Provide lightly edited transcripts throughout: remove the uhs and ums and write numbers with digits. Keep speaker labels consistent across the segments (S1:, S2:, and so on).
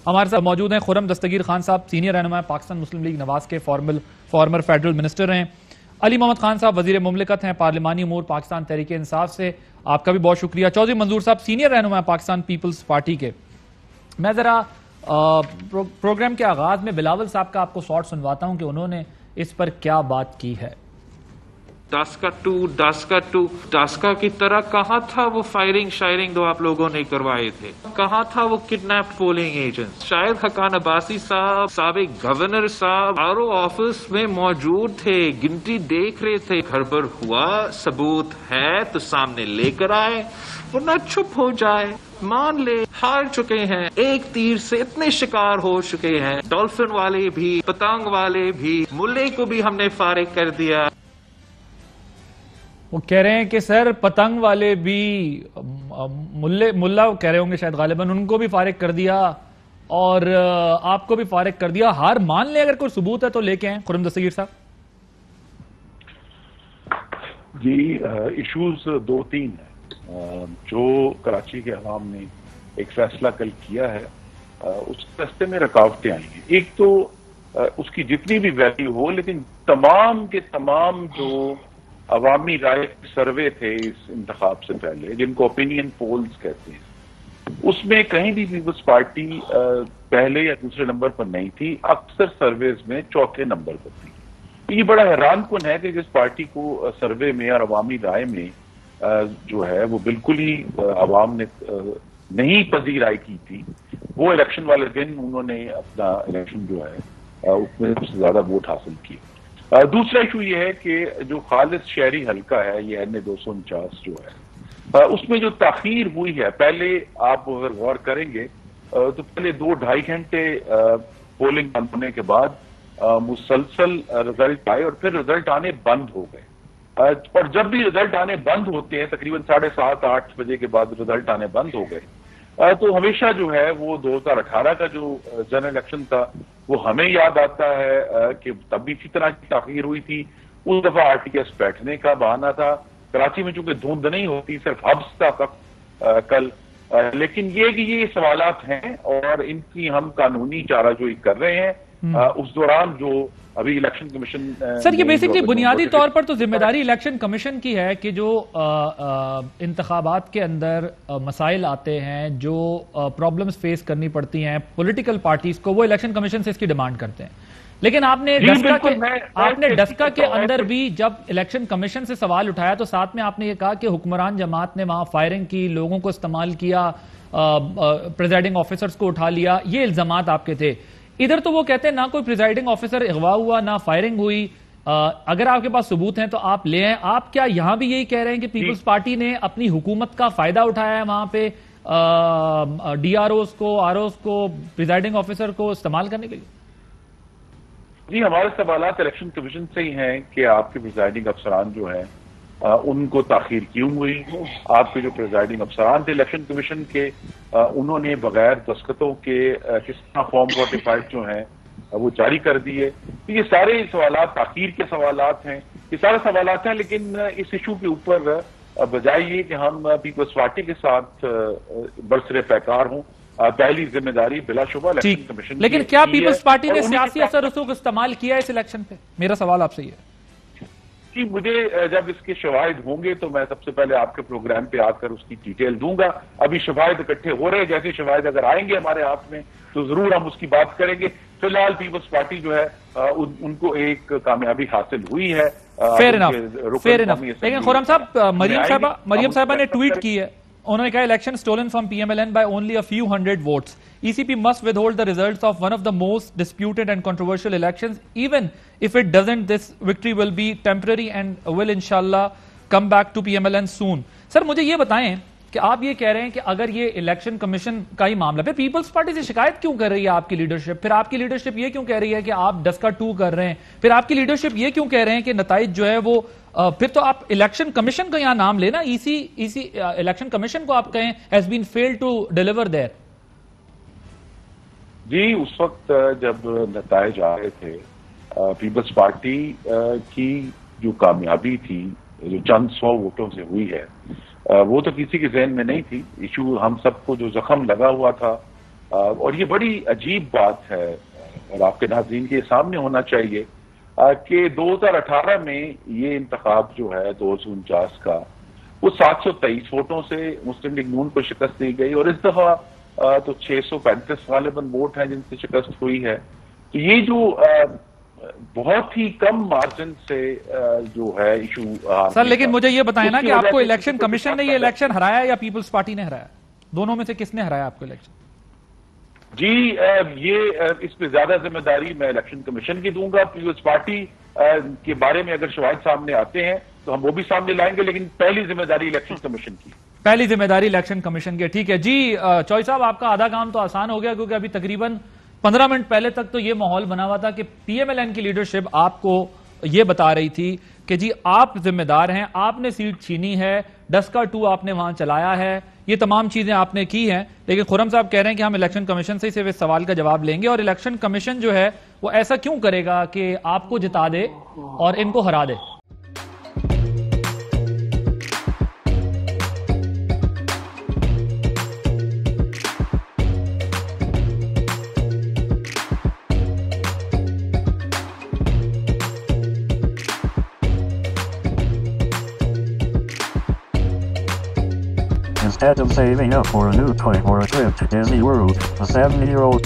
S1: हमारे साथ मौजूद हैं खुर्रम दस्तगीर खान साहब, सीनियर रहनुमा पाकिस्तान मुस्लिम लीग नवाज के फॉर्मर फेडरल मिनिस्टर हैं। अली मोहम्मद खान साहब वजीर मुमलिकत हैं पार्लिमानी उमूर पाकिस्तान तहरीक इंसाफ से, आपका भी बहुत शुक्रिया। चौधरी मंजूर साहब सीनियर रहनुमा पाकिस्तान पीपल्स पार्टी के। मैं जरा प्रोग्राम के आगाज में बिलावल साहब का आपको शॉर्ट सुनवाता हूं कि उन्होंने इस पर क्या बात की है।
S2: डास्का की तरह कहाँ था वो फायरिंग शायरिंग जो आप लोगों ने करवाए थे? कहाँ था वो किडनैप पोलिंग एजेंट? शायद हकान अब्बासी साहब, साबिक गवर्नर साहब आरओ ऑफिस में मौजूद थे, गिनती देख रहे थे। घर पर हुआ, सबूत है तो सामने लेकर आए, वरना चुप हो जाए। मान ले हार चुके हैं, एक तीर से इतने शिकार हो चुके हैं, डॉल्फिन वाले भी, पतंग वाले भी, मुल्ले को भी हमने फारिग कर दिया।
S1: वो कह रहे हैं कि सर पतंग वाले भी, मुल्ला कह रहे होंगे शायद गालिबन, उनको भी फारिग कर दिया और आपको भी फारिग कर दिया। हार मान ले, अगर कोई सबूत है तो लेके आए। खुर्रम दस्तगीर साहब
S3: जी, इश्यूज दो तीन है जो कराची के अवाम ने एक फैसला कल किया है, उस रास्ते में रुकावटें आई हैं। एक तो उसकी जितनी भी वैल्यू हो, लेकिन तमाम के तमाम जो अवामी राय सर्वे थे इस इंतखाब से पहले, जिनको ओपिनियन पोल्स कहते हैं, उसमें कहीं भी पीपल्स पार्टी पहले या दूसरे नंबर पर नहीं थी, अक्सर सर्वेज में चौथे नंबर पर थी। ये बड़ा हैरान कुन है कि जिस पार्टी को सर्वे में और अवामी राय में जो है वो बिल्कुल ही अवाम ने नहीं पजीराई की थी, वो इलेक्शन वाले दिन उन्होंने अपना इलेक्शन जो है उसमें सबसे ज्यादा वोट हासिल किए। दूसरा इशू ये है कि जो खालिद शहरी हल्का है, ये NA 249 जो है, उसमें जो ताखीर हुई है, पहले आप अगर गौर करेंगे तो पहले 2-2.5 घंटे पोलिंग बंद होने के बाद मुसलसल रिजल्ट आए और फिर रिजल्ट आने बंद हो गए। और जब भी रिजल्ट आने बंद होते हैं, तकरीबन 7:30-8 बजे के बाद रिजल्ट आने बंद हो गए, तो हमेशा जो है वो 2018 का जो जनरल इलेक्शन था वो हमें याद आता है कि तब भी इसी तरह की ताखीर हुई थी। उस दफा RTS बैठने का बहाना था, कराची में चूंकि धुंध नहीं होती, सिर्फ हब्स था तक कल। लेकिन ये कि ये सवालात हैं और इनकी हम कानूनी चाराजोई कर रहे हैं। उस दौरान जो अभी इलेक्शन कमीशन
S1: सर, ये बेसिकली बुनियादी तौर पर तो जिम्मेदारी इलेक्शन कमीशन की है कि जो इंतखाबात के अंदर मसाइल आते हैं, जो प्रॉब्लम्स फेस करनी पड़ती हैं पॉलिटिकल पार्टीज को, वो इलेक्शन कमीशन से इसकी डिमांड करते हैं। लेकिन आपने डस्का के अंदर भी जब इलेक्शन कमीशन से सवाल उठाया तो साथ में आपने ये कहा कि हुक्मरान जमात ने वहां फायरिंग की, लोगों को इस्तेमाल किया, प्रिजाइडिंग ऑफिसर्स को उठा लिया, ये इल्जामात आपके थे। इधर तो वो कहते हैं ना कोई प्रिजाइडिंग ऑफिसर अगवा हुआ, ना फायरिंग हुई। अगर आपके पास सबूत हैं तो आप ले आए। आप क्या यहां भी यही कह रहे हैं कि पीपल्स पार्टी ने अपनी हुकूमत का फायदा उठाया है, वहां पे DROs को, ROs को, प्रिजाइडिंग ऑफिसर को इस्तेमाल करने के लिए?
S3: जी, हमारे सवालात इलेक्शन कमीशन से ही हैं कि आपके प्रिजाइडिंग अफसरान जो है उनको ताखीर क्यों हुई। आपके जो प्रिजाइडिंग अफसरान थे इलेक्शन कमीशन के, उन्होंने बगैर दस्तखतों के किस तरह फॉर्म 45 जो हैं वो जारी कर दिए। तो ये सारे सवालात ताखीर के सवालात हैं, ये सारे सवालात हैं। लेकिन इस इशू के ऊपर बजाय ये कि हम पीपल्स पार्टी के साथ बरसरे पैकार हों, पहली जिम्मेदारी बिलाशुबा इलेक्शन कमीशन।
S1: लेकिन क्या पीपल्स पार्टी ने सियासी असर रसूख इस्तेमाल किया इस इलेक्शन पे? मेरा सवाल आपसे ये है
S3: कि मुझे जब इसके शवाहिद होंगे तो मैं सबसे पहले आपके प्रोग्राम पे आकर उसकी डिटेल दूंगा। अभी शवाहिद इकट्ठे हो रहे हैं, जैसे शवाहिद अगर आएंगे हमारे हाथ में तो जरूर हम उसकी बात करेंगे। फिलहाल पीपल्स पार्टी जो है उनको एक कामयाबी हासिल हुई है।
S1: Fair enough. लेकिन खुर्रम साहब, मरियम साहबा ने ट्वीट की है, उन्होंने कहा election stolen from PMLN by only a few hundred votes. ECP must withhold the results of one of the most disputed and controversial elections. Even if it doesn't, this victory will be temporary and will inshallah come back to PMLN soon. Sir मुझे ये बताएं कि आप ये कह रहे हैं कि अगर ये इलेक्शन कमीशन का ही मामला, फिर पीपल्स पार्टी से शिकायत क्यों कर रही है आपकी लीडरशिप? फिर आपकी लीडरशिप ये क्यों कह रही है कि आप डस्का 2 कर रहे हैं? फिर आपकी लीडरशिप ये क्यों कह रहे हैं कि नताइज जो है वो फिर तो आप इलेक्शन कमीशन का यहां नाम लेना, इसी इलेक्शन कमीशन को आप कहें has been failed to deliver there.
S3: जी, उस वक्त जब नताइज आ रहे थे, पीपल्स पार्टी की जो कामयाबी थी, जो चंद 100 वोटों से हुई है, वो तो किसी के जहन में नहीं थी। इशू हम सबको जो जख्म लगा हुआ था और ये बड़ी अजीब बात है और आपके नाज़रीन के सामने होना चाहिए कि 2018 में ये इंतखाब जो है 249 का वो 723 वोटों से मुस्लिम लीग नून को शिकस्त दी गई और इस दफा तो 635 गालिबन वोट हैं जिनसे शिकस्त हुई है। तो ये जो बहुत ही कम मार्जिन से जो है इशू
S1: सर, लेकिन मुझे ये बताएं ना कि आपको इलेक्शन कमीशन ने ये इलेक्शन हराया या पीपल्स पार्टी ने हराया? दोनों में से किसने हराया आपको इलेक्शन?
S3: जी ये इस पे ज्यादा जिम्मेदारी मैं इलेक्शन कमीशन की दूंगा। पीपल्स पार्टी के बारे में अगर शवाहिद सामने आते हैं तो हम वो भी सामने लाएंगे, लेकिन पहली जिम्मेदारी इलेक्शन कमीशन की।
S1: पहली जिम्मेदारी इलेक्शन कमीशन की, ठीक है जी। चौई साहब, आपका आधा काम तो आसान हो गया, क्योंकि अभी तकरीबन 15 मिनट पहले तक तो ये माहौल बना हुआ था कि पीएमएलएन की लीडरशिप आपको ये बता रही थी कि जी आप जिम्मेदार हैं, आपने सीट छीनी है, डस्का 2 आपने वहां चलाया है, ये तमाम चीजें आपने की हैं। लेकिन खुर्रम साहब कह रहे हैं कि हम इलेक्शन कमीशन से सिर्फ इस सवाल का जवाब लेंगे, और इलेक्शन कमीशन जो है वो ऐसा क्यों करेगा कि आपको जिता दे और इनको हरा दे?
S4: Instead of saving up for a new toy or a trip to Disney World, a 7-year-old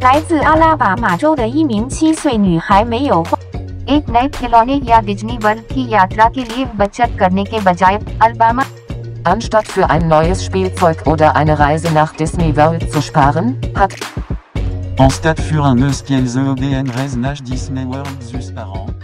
S5: 来自阿拉巴马州的一名7岁女孩没有花 एक नए खिलौने या डिज्नी वर्ल्ड की यात्रा के लिए बचत करने के बजाय Alabama
S6: Anstatt für ein neues Spielzeug oder eine Reise nach Disney World zu sparen, hat
S7: Anstatt für un euskelze OBN reise nach Disney World zu sparen.